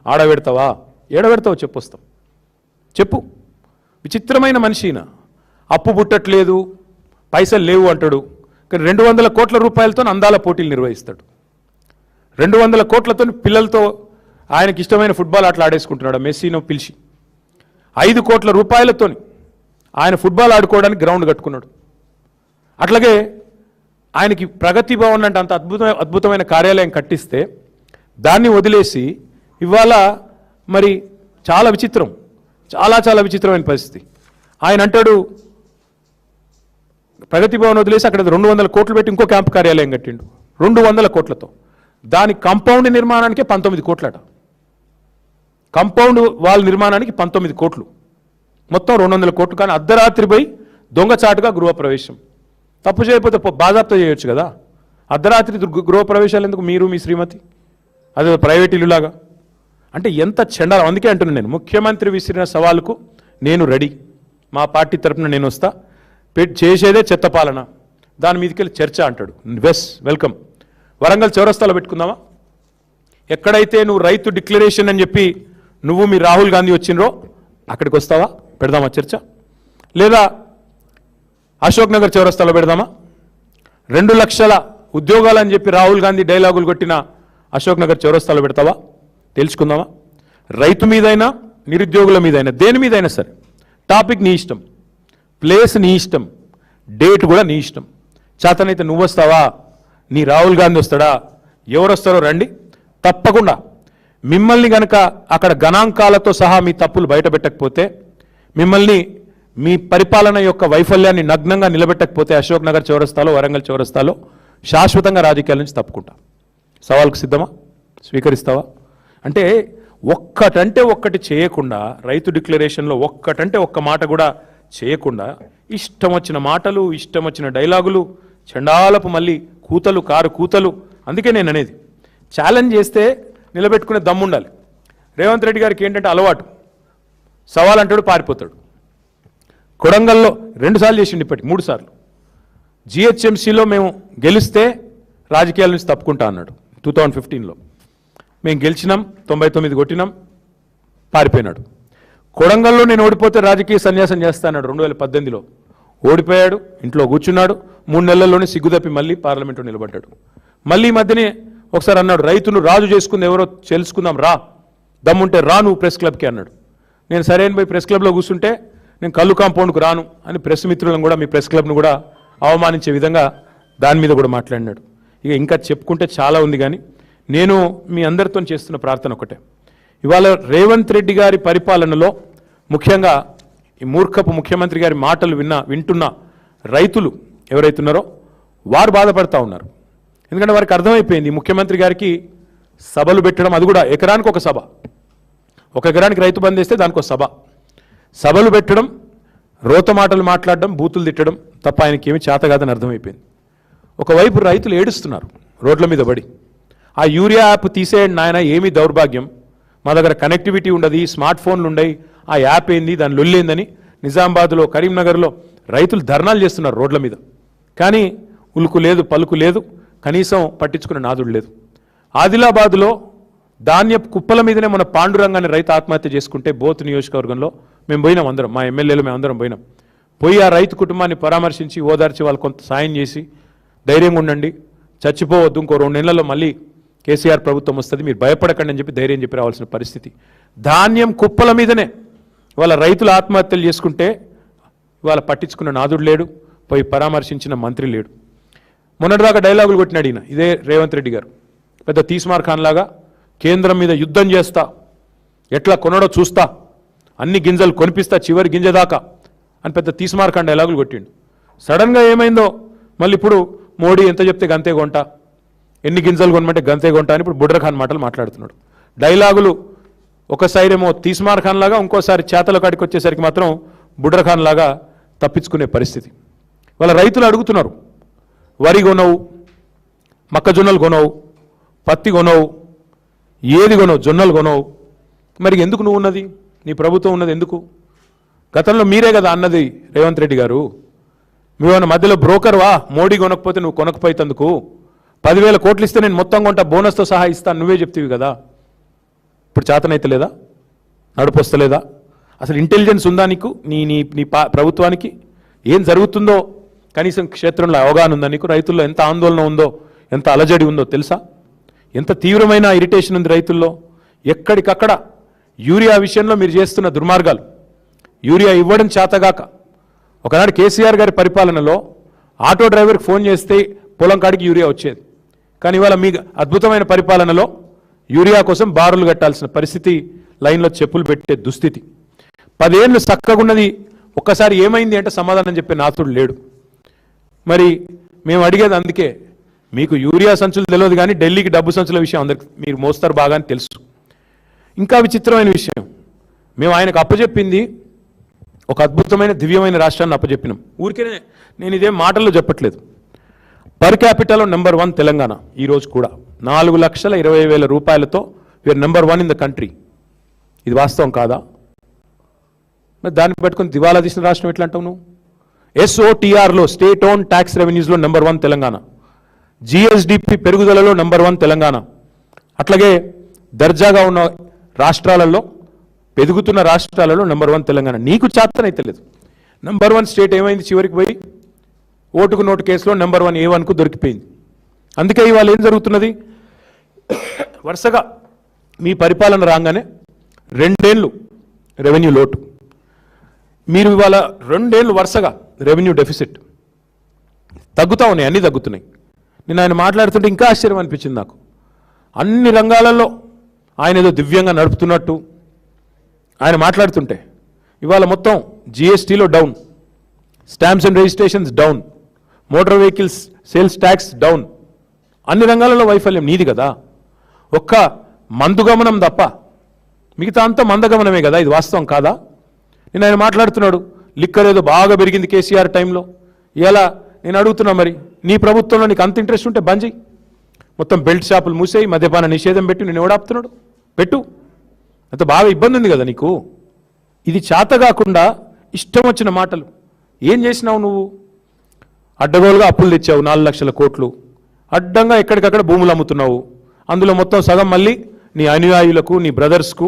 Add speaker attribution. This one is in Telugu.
Speaker 1: ఆడబెడతావా ఏడబెడతావో చెప్పొస్తాం చెప్పు. విచిత్రమైన మనిషిన అప్పు పుట్టట్లేదు పైసలు లేవు అంటాడు. కానీ 200 కోట్ల రూపాయలతో అందాల పోటీలు నిర్వహిస్తాడు. 200 కోట్లతో పిల్లలతో ఆయనకి ఇష్టమైన ఫుట్బాల్ ఆటలు ఆడేసుకుంటున్నాడు. మెస్సీను పిలిచి 5 కోట్ల రూపాయలతో ఆయన ఫుట్బాల్ ఆడుకోవడానికి గ్రౌండ్ కట్టుకున్నాడు. అట్లాగే ఆయనకి ప్రగతి భవన్ అంటే అంత అద్భుతమైన కార్యాలయం కట్టిస్తే దాన్ని వదిలేసి ఇవాళ మరి చాలా విచిత్రం, చాలా విచిత్రమైన పరిస్థితి. ఆయన అంటాడు ప్రగతి భవన్ వదిలేసి అక్కడ 200 కోట్లు పెట్టి ఇంకో క్యాంప్ కార్యాలయం కట్టిండు 200 కోట్లతో. దాని కాంపౌండ్ నిర్మాణానికే 19 కోట్లట. కాంపౌండ్ వాల్ నిర్మాణానికి 19 కోట్లు, మొత్తం 200 కోట్లు. కానీ అర్ధరాత్రి పోయి దొంగచాటుగా గృహప్రవేశం. తప్పు చేయకపోతే బాజాప్తా చేయొచ్చు కదా. అర్ధరాత్రి గృహప్రవేశాలు ఎందుకు మీరు మీ శ్రీమతి? అదే ప్రైవేట్ ఇల్లులాగా. అంటే ఎంత చెండాలం. అందుకే అంటున్నాను నేను, ముఖ్యమంత్రి విసిరిన సవాలుకు నేను రెడీ. మా పార్టీ తరఫున నేను వస్తా. చేసేదే చెత్త పాలన, దాని మీదకి వెళ్ళి చర్చ అంటాడు. వెల్కమ్. వరంగల్ చౌరస్తాలో పెట్టుకుందామా? ఎక్కడైతే నువ్వు రైతు డిక్లరేషన్ అని చెప్పి నువ్వు మీ రాహుల్ గాంధీ వచ్చినరో అక్కడికి వస్తావా? పెడదామా చర్చ? లేదా అశోక్ నగర్ చౌరస్తాలో పెడదామా? 2 లక్షల ఉద్యోగాలు అని చెప్పి రాహుల్ గాంధీ డైలాగులు కొట్టిన అశోక్ నగర్ చౌరస్తాలో పెడతావా? తెలుసుకుందామా? రైతు మీదైనా నిరుద్యోగుల మీదైనా దేని మీదైనా సరే టాపిక్ నీ ఇష్టం, ప్లేస్ నీ ఇష్టం, డేట్ కూడా నీ ఇష్టం. చేతనైతే నువ్వు వస్తావా? నీ రాహుల్ గాంధీ వస్తాడా? ఎవరు వస్తారో రండి. తప్పకుండా మిమ్మల్ని గనక అక్కడ గణాంకాలతో సహా మీ తప్పులు బయట పెట్టకపోతే, మిమ్మల్ని మీ పరిపాలన యొక్క వైఫల్యాన్ని నగ్నంగా నిలబెట్టకపోతే అశోక్ నగర్ చౌరస్తాలో వరంగల్ చౌరస్తాలో శాశ్వతంగా రాజకీయాల నుంచి తప్పుకుంటా. సవాల్కు సిద్ధమా? స్వీకరిస్తావా? అంటే ఒక్కటంటే ఒక్కటి చేయకుండా, రైతు డిక్లరేషన్లో ఒక్కటంటే ఒక్క మాట కూడా చేయకుండా ఇష్టం వచ్చిన మాటలు, ఇష్టం వచ్చిన డైలాగులు, చండాలపు మళ్ళీ కూతలు, కారు కూతలు. అందుకే నేను అనేది, ఛాలెంజ్ చేస్తే నిలబెట్టుకునే దమ్ముండాలి. రేవంత్ రెడ్డి గారికి ఏంటంటే అలవాటు, సవాల్ అంటాడు పారిపోతాడు. కొడంగల్లో 2 సార్లు చేసిండు, ఇప్పటికి 3 సార్లు. జిహెచ్ఎంసీలో మేము గెలిస్తే రాజకీయాల నుంచి తప్పుకుంటా అన్నాడు 2015లో. మేము గెలిచినాం, 99 కొట్టినాం, పారిపోయినాడు. కొడంగల్లో నేను ఓడిపోతే రాజకీయ సన్యాసం చేస్తాడు 2018లో. ఓడిపోయాడు, ఇంట్లో కూర్చున్నాడు. 3 నెలల్లోనే సిగ్గుదప్పి మళ్ళీ పార్లమెంట్లో నిలబడ్డాడు. మళ్ళీ మధ్యనే ఒకసారి అన్నాడు, రైతును రాజు చేసుకుంది ఎవరో తెలుసుకుందాం రా, దమ్ముంటే రా నువ్వు ప్రెస్ క్లబ్కి అన్నాడు. నేను సరైన పోయి ప్రెస్ క్లబ్లో కూర్చుంటే నేను కళ్ళు కాంపౌండ్కు రాను అని ప్రెస్ మిత్రులను కూడా, మీ ప్రెస్ క్లబ్ను కూడా అవమానించే విధంగా దాని మీద కూడా మాట్లాడినాడు. ఇక ఇంకా చెప్పుకుంటే చాలా ఉంది. కానీ నేను మీ అందరితో చేస్తున్న ప్రార్థన ఒకటే, ఇవాళ రేవంత్ రెడ్డి గారి పరిపాలనలో ముఖ్యంగా ఈ మూర్ఖపు ముఖ్యమంత్రి గారి మాటలు వింటున్న రైతులు ఎవరైతున్నారో వారు బాధపడతా ఉన్నారు. ఎందుకంటే వారికి అర్థమైపోయింది ముఖ్యమంత్రి గారికి సభలు పెట్టడం, అది కూడా ఎకరానికి ఒక సభ, 1 ఎకరానికి రైతు బంద్ వేస్తే దానికి ఒక సభ, సభలు పెట్టడం, రోత మాటలు మాట్లాడడం, బూతులు తిట్టడం తప్ప ఆయనకి ఏమి చేత కాదని అర్థమైపోయింది. ఒకవైపు రైతులు ఏడుస్తున్నారు రోడ్ల మీద పడి, ఆ యూరియా యాప్ తీసేయండి నాయన, ఏమీ దౌర్భాగ్యం, మా దగ్గర కనెక్టివిటీ ఉండదు, స్మార్ట్ ఫోన్లు ఉండయి, ఆ యాప్ ఏంది, దాని లొల్లేందని నిజామాబాద్లో, కరీంనగర్లో రైతులు ధర్నాలు చేస్తున్నారు రోడ్ల మీద. కానీ ఉలుకు లేదు, పలుకు లేదు, కనీసం పట్టించుకునే నాదుడు లేదు. ఆదిలాబాద్లో ధాన్యపు కుప్పల మీదనే మన పాండురంగాన్ని రైతు ఆత్మహత్య చేసుకుంటే బోత్ నియోజకవర్గంలో మేము పోయినాం, అందరం మా ఎమ్మెల్యేలు మేము అందరం పోయినాం. పోయి ఆ రైతు కుటుంబాన్ని పరామర్శించి ఓదార్చి వాళ్ళు కొంత సాయం చేసి, ధైర్యంగా ఉండండి, చచ్చిపోవద్దు, ఇంకో 2 నెలల్లో మళ్ళీ కేసీఆర్ ప్రభుత్వం వస్తుంది, మీరు భయపడకండి అని చెప్పి ధైర్యం చెప్పి రావాల్సిన పరిస్థితి. ధాన్యం కుప్పల మీదనే ఇవాళ రైతులు ఆత్మహత్యలు చేసుకుంటే ఇవాళ పట్టించుకున్న నాదుడు లేడు, పోయి పరామర్శించిన మంత్రి లేడు. మొన్నటిదాకా డైలాగులు కొట్టినాడు ఈయన, ఇదే రేవంత్ రెడ్డి గారు, పెద్ద తీస్మార్ ఖాన్ లాగా కేంద్రం మీద యుద్ధం చేస్తా, ఎట్లా కొనడో చూస్తా, అన్ని గింజలు కొనిపిస్తా చివరి గింజ దాకా అని పెద్ద తీస్మార్ ఖాన్ డైలాగులు కొట్టిండు. సడన్గా ఏమైందో మళ్ళీ ఇప్పుడు మోడీ ఎంత చెప్తే గంతే కొంటా, ఎన్ని గింజలు కొనమంటే గంతే కొంటా అని ఇప్పుడు బుడ్రఖాన్ మాటలు మాట్లాడుతున్నాడు. డైలాగులు ఒక సైడ్ ఏమో తీస్మార్ ఖాన్ లాగా, ఇంకోసారి చేతల కాడికి వచ్చేసరికి మాత్రం బుడ్రఖాన్ లాగా తప్పించుకునే పరిస్థితి. వాళ్ళ రైతులు అడుగుతున్నారు, వరి కొనవు, మొక్కజొన్నలు కొనవు, పత్తి కొనవు, ఏది కొనవు, జొన్నలు కొనవు, మరి ఎందుకు నువ్వు ఉన్నది, నీ ప్రభుత్వం ఉన్నది ఎందుకు? గతంలో మీరే కదా అన్నది రేవంత్ రెడ్డి గారు, నువ్వేమన్నా మధ్యలో బ్రోకర్వా, మోడీ కొనకపోతే నువ్వు కొనకపోయేందుకు 10,000 కోట్లు ఇస్తే నేను మొత్తం కొంట బోనస్తో సహా ఇస్తాను నువ్వే చెప్తీవి కదా. ఇప్పుడు చేతనైతే లేదా? నడుపొస్తలేదా? అసలు ఇంటెలిజెన్స్ ఉందా నీకు? నీ నీ నీ ప్రభుత్వానికి ఏం జరుగుతుందో కనీసం క్షేత్రంలో అవగాహన ఉందా నీకు? రైతుల్లో ఎంత ఆందోళన ఉందో, ఎంత అలజడి ఉందో తెలుసా? ఎంత తీవ్రమైన ఇరిటేషన్ ఉంది రైతుల్లో. ఎక్కడికక్కడ యూరియా విషయంలో మీరు చేస్తున్న దుర్మార్గాలు, యూరియా ఇవ్వడం చేతగాక. ఒకనాడు కేసీఆర్ గారి పరిపాలనలో ఆటో డ్రైవర్కి ఫోన్ చేస్తే పొలం కాడికి యూరియా వచ్చేది. కానీ ఇవాళ మీ అద్భుతమైన పరిపాలనలో యూరియా కోసం బారులు కట్టాల్సిన పరిస్థితి, లైన్లో చెప్పులు పెట్టే దుస్థితి. 10 ఏళ్ళు చక్కగున్నది, ఒక్కసారి ఏమైంది అంటే సమాధానం చెప్పే నాతుడు లేడు. మరి మేము అడిగేది అందుకే, మీకు యూరియా సంచులు తెలియదు కానీ ఢిల్లీకి డబ్బు సంచుల విషయం అందరికి మీరు మోస్తారు బాగా అని తెలుసు. ఇంకా విచిత్రమైన విషయం, మేము ఆయనకు అప్పచెప్పింది ఒక అద్భుతమైన దివ్యమైన రాష్ట్రాన్ని అప్పచెప్పినాం. ఊరికే నేను ఇదేం మాటల్లో చెప్పట్లేదు. పర్ క్యాపిటల్లో నెంబర్ 1 తెలంగాణ. ఈరోజు కూడా 4,20,000 రూపాయలతో వీఆర్ నెంబర్ 1 ఇన్ ద కంట్రీ. ఇది వాస్తవం కాదా? మరి దాన్ని పెట్టుకుని దివాలా తీసిన రాష్ట్రం ఎట్లా అంటావు నువ్వు? SOTRలో స్టేట్ ఓన్ ట్యాక్స్ రెవెన్యూస్లో నెంబర్ 1 తెలంగాణ. GSDP పెరుగుదలలో నెంబర్ 1 తెలంగాణ. అట్లాగే దర్జాగా ఉన్న రాష్ట్రాలలో, పెరుగుతున్న రాష్ట్రాలలో నెంబర్ 1 తెలంగాణ. నీకు చేతనైతే లేదు. నెంబర్ 1 స్టేట్ ఏమైంది? చివరికి పోయి ఓటుకు నోటు కేసులో నెంబర్ 1 A1కు దొరికిపోయింది. అందుకే ఇవాళ ఏం జరుగుతున్నది? వరుసగా మీ పరిపాలన రాగానే 2 ఏళ్ళు రెవెన్యూ లోటు, మీరు ఇవాళ 2 ఏళ్ళు వరుసగా రెవెన్యూ డెఫిసిట్. తగ్గుతూ ఉన్నాయి, అన్నీ తగ్గుతున్నాయి. నేను ఆయన మాట్లాడుతుంటే ఇంకా ఆశ్చర్యం అనిపించింది నాకు. అన్ని రంగాలలో ఆయన ఏదో దివ్యంగా నడుపుతున్నట్టు ఆయన మాట్లాడుతుంటే, ఇవాళ మొత్తం GSTలో down, stamps and registrations down, motor vehicles sales tax down. అన్ని రంగాలలో వైఫల్యం నీది కదా. ఒక్క మందుగమనం తప్ప మిగతా అంతా మందగమనమే కదా. ఇది వాస్తవం కాదా? నేను ఆయన మాట్లాడుతున్నాడు, లిక్కర్ ఏదో బాగా పెరిగింది కేసీఆర్ టైంలో. ఇలా నేను అడుగుతున్నా, మరి నీ ప్రభుత్వంలో నీకు అంత ఇంట్రెస్ట్ ఉంటే బంద్ చేయి. మొత్తం బెల్ట్ షాపులు మూసేయి, మద్యపాన నిషేధం పెట్టి నేను ఎవడాపుతున్నాడు? పెట్టు. అంత బాగా ఇబ్బంది ఉంది కదా నీకు. ఇది చేత కాకుండా ఇష్టం వచ్చిన మాటలు ఏం చేసినావు నువ్వు? అడ్డగోలుగా అప్పులు తెచ్చావు 4 లక్షల కోట్లు. అడ్డంగా ఎక్కడికక్కడ భూములు అమ్ముతున్నావు. అందులో మొత్తం సగం మళ్ళీ నీ అనుయాయులకు, నీ బ్రదర్స్కు